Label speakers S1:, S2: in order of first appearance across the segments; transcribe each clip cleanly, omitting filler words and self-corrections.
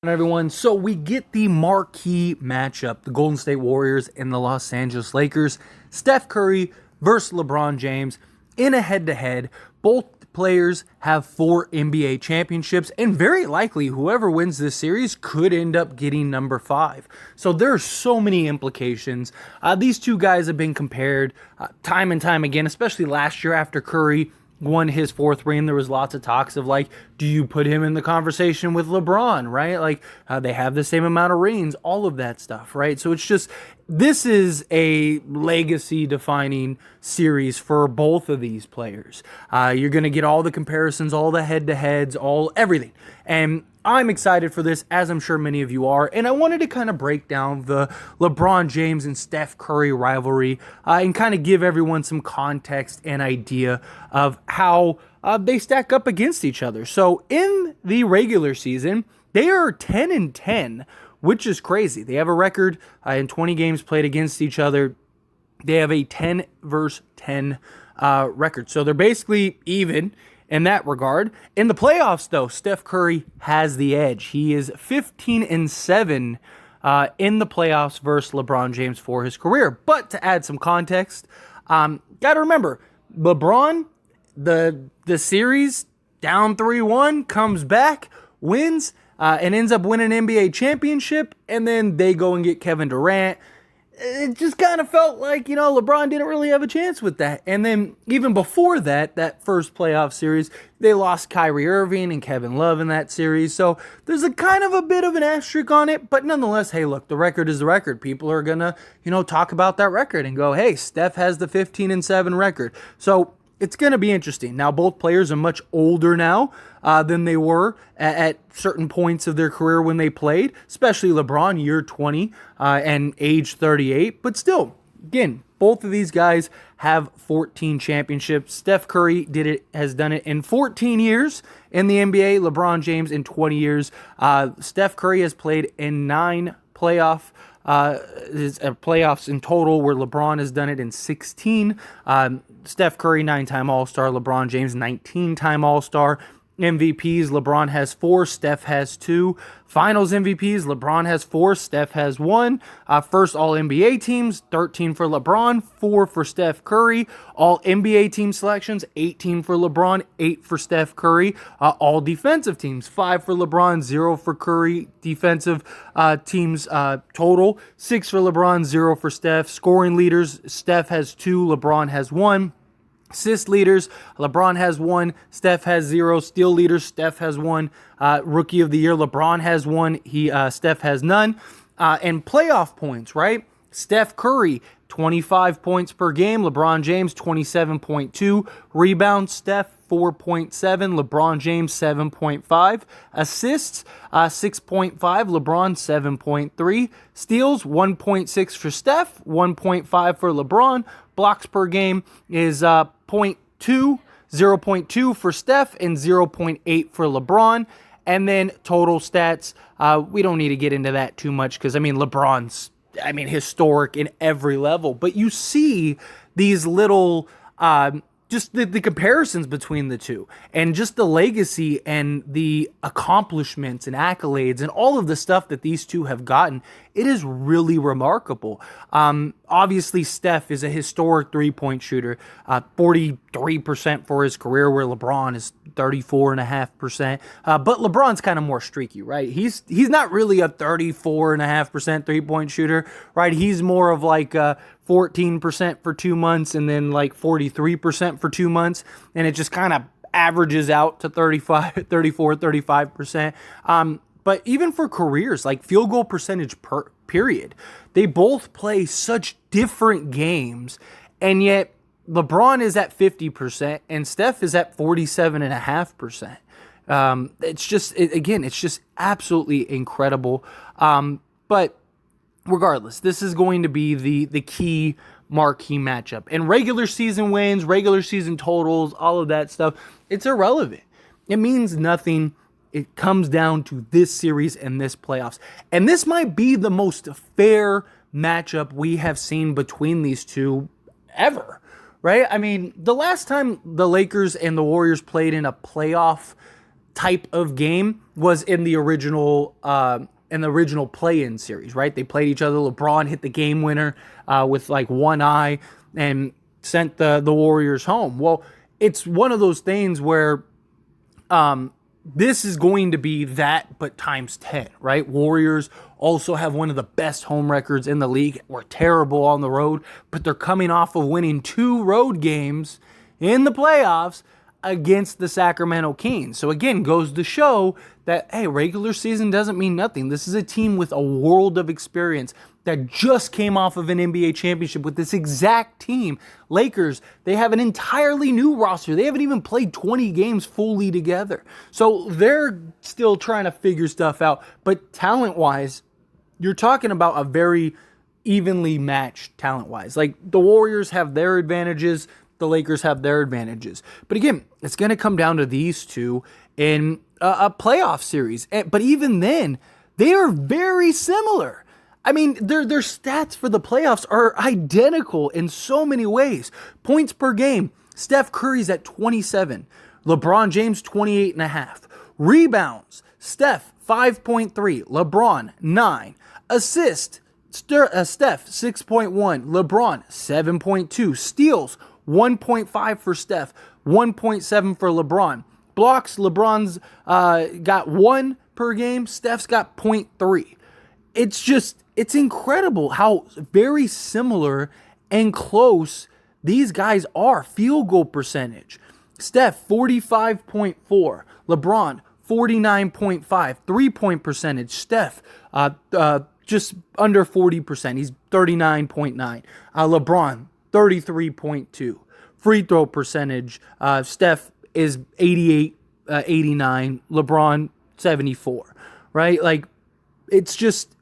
S1: Everyone, so we get the marquee matchup, the Golden State Warriors and the Los Angeles Lakers. Steph Curry versus LeBron James in a head-to-head. Both players have 4 NBA championships, and very likely whoever wins this series could end up getting number 5. So there are so many implications. These two guys have been compared time and time again, especially last year after Curry won his 4th ring. There was lots of talks of like, do you put him in the conversation with LeBron, right? Like, they have the same amount of rings, all of that stuff, right? So it's just, this is a legacy defining series for both of these players. You're going to get all the comparisons, all the head-to-heads, everything. And I'm excited for this, as I'm sure many of you are, and I wanted to kind of break down the LeBron James and Steph Curry rivalry and kind of give everyone some context and idea of how they stack up against each other. So in the regular season, they are 10-10, which is crazy. They have a record in 20 games played against each other. They have a 10 versus 10 record. So they're basically even in that regard. In the playoffs, though, Steph Curry has the edge. He is 15-7 in the playoffs versus LeBron James for his career. But to add some context, got to remember, LeBron, the series down 3-1, comes back, wins, and ends up winning an NBA championship, and then they go and get Kevin Durant. It just kind of felt like, LeBron didn't really have a chance with that. And then even before that first playoff series, they lost Kyrie Irving and Kevin Love in that series. So there's a kind of a bit of an asterisk on it. But nonetheless, hey, look, the record is the record. People are going to, talk about that record and go, hey, Steph has the 15-7 record. So it's going to be interesting. Now, both players are much older now than they were at certain points of their career when they played, especially LeBron, year 20 and age 38. But still, again, both of these guys have 14 championships. Steph Curry has done it in 14 years in the NBA. LeBron James in 20 years. Steph Curry has played in 9 playoffs in total, where LeBron has done it in 16. Steph Curry, 9-time All-Star. LeBron James, 19-time All-Star. MVPs, LeBron has 4, Steph has 2. Finals MVPs, LeBron has 4, Steph has 1. First All-NBA teams, 13 for LeBron, 4 for Steph Curry. All-NBA team selections, 18 for LeBron, 8 for Steph Curry. All defensive teams, 5 for LeBron, 0 for Curry. Defensive teams total, 6 for LeBron, 0 for Steph. Scoring leaders, Steph has 2, LeBron has 1. Assist leaders, LeBron has 1, Steph has 0. Steal leaders, Steph has 1. Rookie of the year, LeBron has 1. Steph has none. And playoff points, right? Steph Curry, 25 points per game. LeBron James, 27.2. Rebounds, Steph, 4.7. LeBron James, 7.5. Assists, 6.5. LeBron, 7.3. Steals, 1.6 for Steph, 1.5 for LeBron. Blocks per game is 0.2 for Steph and 0.8 for LeBron. And then total stats, we don't need to get into that too much because, LeBron's, historic in every level. But you see these little, just the comparisons between the two and just the legacy and the accomplishments and accolades and all of the stuff that these two have gotten. It is really remarkable. Obviously, Steph is a historic three-point shooter, 43% for his career, where LeBron is 34.5%. But LeBron's kind of more streaky, right? He's not really a 34.5% three-point shooter, right? He's more of like 14% for 2 months and then like 43% for 2 months, and it just kind of averages out to 35%. But even for careers, like field goal percentage period, they both play such different games, and yet LeBron is at 50% and Steph is at 47.5%. It's just absolutely incredible. But regardless, this is going to be the key marquee matchup. And regular season wins, regular season totals, all of that stuff, it's irrelevant. It means nothing. It comes down to this series and this playoffs. And this might be the most fair matchup we have seen between these two ever, right? The last time the Lakers and the Warriors played in a playoff type of game was in the original play-in series, right? They played each other. LeBron hit the game winner with like one eye and sent the Warriors home. Well, it's one of those things where this is going to be that, but times 10, right? Warriors also have one of the best home records in the league. We're terrible on the road, but they're coming off of winning 2 road games in the playoffs against the Sacramento Kings. So again, goes to show that, hey, regular season doesn't mean nothing. This is a team with a world of experience that just came off of an NBA championship with this exact team. Lakers, they have an entirely new roster. They haven't even played 20 games fully together. So they're still trying to figure stuff out. But talent-wise, you're talking about a very evenly matched talent-wise. Like, the Warriors have their advantages, the Lakers have their advantages. But again, it's going to come down to these two in a playoff series. But even then, they are very similar. I mean, their stats for the playoffs are identical in so many ways. Points per game, Steph Curry's at 27. LeBron James, 28.5. Rebounds, Steph, 5.3. LeBron, 9. Assist, Steph, 6.1. LeBron, 7.2. Steals, 1.5 for Steph, 1.7 for LeBron. Blocks, LeBron's got 1 per game. Steph's got 0.3. It's incredible how very similar and close these guys are. Field goal percentage, Steph, 45.4. LeBron, 49.5. 3-point percentage, Steph, just under 40%. He's 39.9. LeBron, 33.2. Free throw percentage, Steph is 88, 89. LeBron, 74. Right? Like, it's just,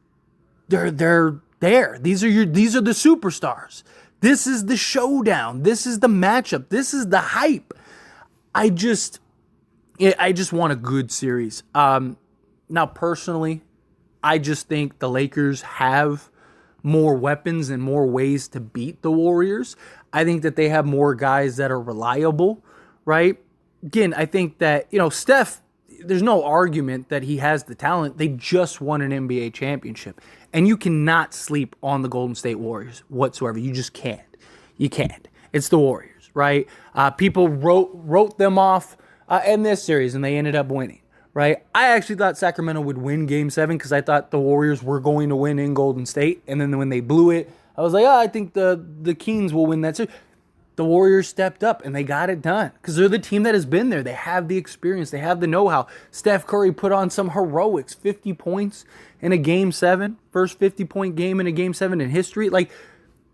S1: they're there. These are the superstars. This is the showdown. This is the matchup. This is the hype. I just want a good series. Now, personally, I just think the Lakers have more weapons and more ways to beat the Warriors. I think that they have more guys that are reliable, right? Again, I think that, Steph, there's no argument that he has the talent. They just won an NBA championship. And you cannot sleep on the Golden State Warriors whatsoever. You just can't. You can't. It's the Warriors, right? People wrote them off in this series, and they ended up winning, right? I actually thought Sacramento would win Game 7 because I thought the Warriors were going to win in Golden State. And then when they blew it, I was like, I think the Kings will win that series. The Warriors stepped up and they got it done because they're the team that has been there. They have the experience. They have the know-how. Steph Curry put on some heroics, 50 points in a Game 7, first 50-point game in a Game 7 in history. Like,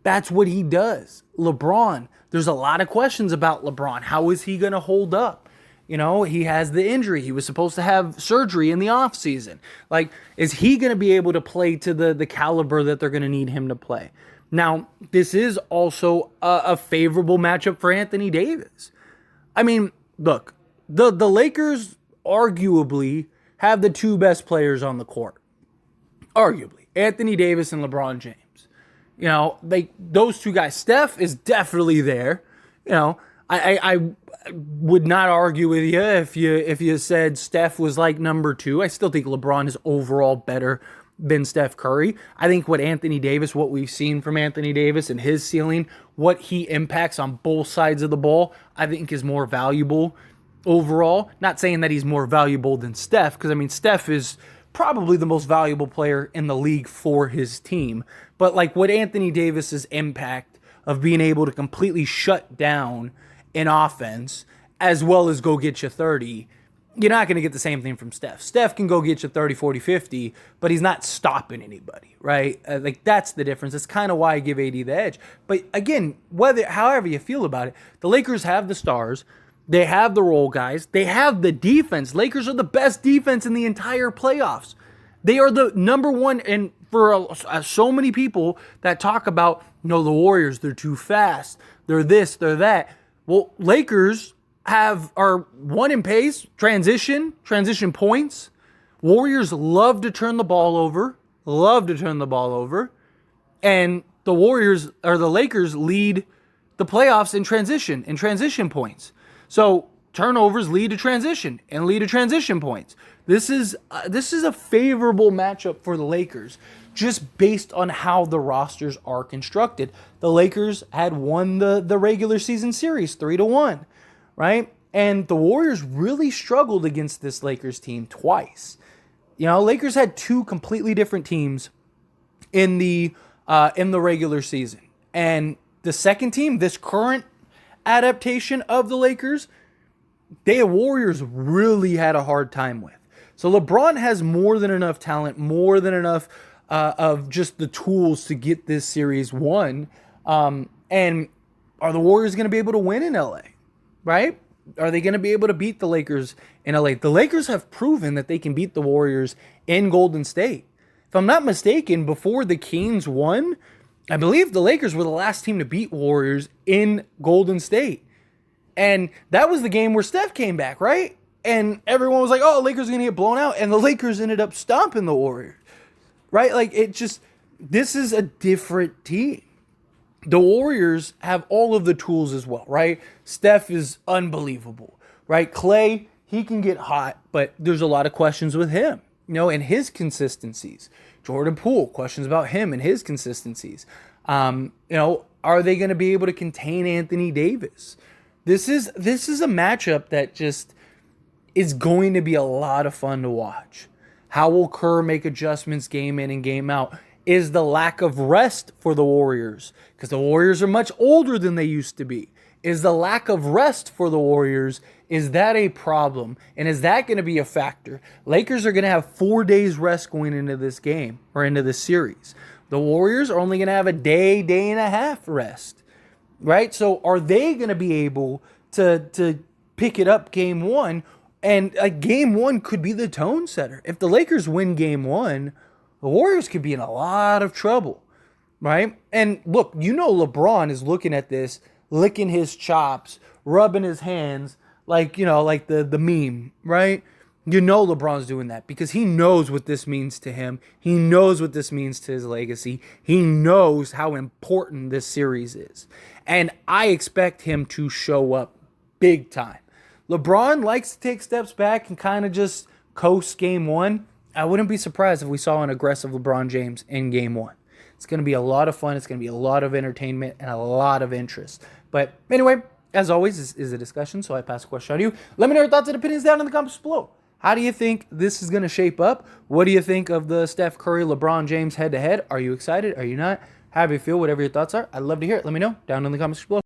S1: that's what he does. LeBron, there's a lot of questions about LeBron. How is he going to hold up? He has the injury. He was supposed to have surgery in the offseason. Like, is he going to be able to play to the caliber that they're going to need him to play? Now, this is also a favorable matchup for Anthony Davis. I mean, look, the Lakers arguably have the 2 best players on the court. Arguably. Anthony Davis and LeBron James. Those 2 guys. Steph is definitely there. I would not argue with you if you said Steph was like number 2. I still think LeBron is overall better than Steph Curry. I think what we've seen from Anthony Davis and his ceiling, what he impacts on both sides of the ball, I think is more valuable overall. Not saying that he's more valuable than Steph, because Steph is probably the most valuable player in the league for his team. But like what Anthony Davis's impact of being able to completely shut down an offense as well as go get you 30, you're not going to get the same thing from Steph. Steph can go get you 30, 40, 50, but he's not stopping anybody, right? That's the difference. That's kind of why I give AD the edge. But again, however you feel about it, the Lakers have the stars. They have the role guys. They have the defense. Lakers are the best defense in the entire playoffs. They are the number one, and for so many people that talk about, the Warriors, they're too fast. They're this, they're that. Well, Lakers are 1 in pace, transition points. Warriors love to turn the ball over, and the Lakers lead the playoffs in transition points. So turnovers lead to transition and lead to transition points. This is a favorable matchup for the Lakers, just based on how the rosters are constructed. The Lakers had won the regular season series 3-1, right? And the Warriors really struggled against this Lakers team twice. Lakers had two completely different teams in the regular season, and the second team, this current adaptation of the Lakers, the Warriors really had a hard time with. So LeBron has more than enough talent, more than enough of just the tools to get this series won. And are the Warriors going to be able to win in LA? Right? Are they going to be able to beat the Lakers in LA? The Lakers have proven that they can beat the Warriors in Golden State. If I'm not mistaken, before the Kings won, I believe the Lakers were the last team to beat Warriors in Golden State. And that was the game where Steph came back, right? And everyone was like, oh, Lakers are going to get blown out. And the Lakers ended up stomping the Warriors, right? Like, this is a different team. The Warriors have all of the tools as well, right? Steph is unbelievable, right? Clay, he can get hot, but there's a lot of questions with him, and his consistencies. Jordan Poole, questions about him and his consistencies. Are they going to be able to contain Anthony Davis? This is a matchup that just is going to be a lot of fun to watch. How will Kerr make adjustments game in and game out? Is the lack of rest for the Warriors, because the Warriors are much older than they used to be. Is the lack of rest for the Warriors, is that a problem? And is that going to be a factor? Lakers are going to have 4 days rest going into this game or into this series. The Warriors are only going to have a day and a half rest, right? So are they going to be able to pick it up game one? And game one could be the tone setter. If the Lakers win game one, the Warriors could be in a lot of trouble, right? And look, LeBron is looking at this, licking his chops, rubbing his hands, like the meme, right? LeBron's doing that because he knows what this means to him. He knows what this means to his legacy. He knows how important this series is. And I expect him to show up big time. LeBron likes to take steps back and kind of just coast game one. I wouldn't be surprised if we saw an aggressive LeBron James in game one. It's going to be a lot of fun. It's going to be a lot of entertainment and a lot of interest. But anyway, as always, this is a discussion, so I pass the question on to you. Let me know your thoughts and opinions down in the comments below. How do you think this is going to shape up? What do you think of the Steph Curry, LeBron James head-to-head? Are you excited? Are you not? How do you feel? Whatever your thoughts are, I'd love to hear it. Let me know down in the comments below.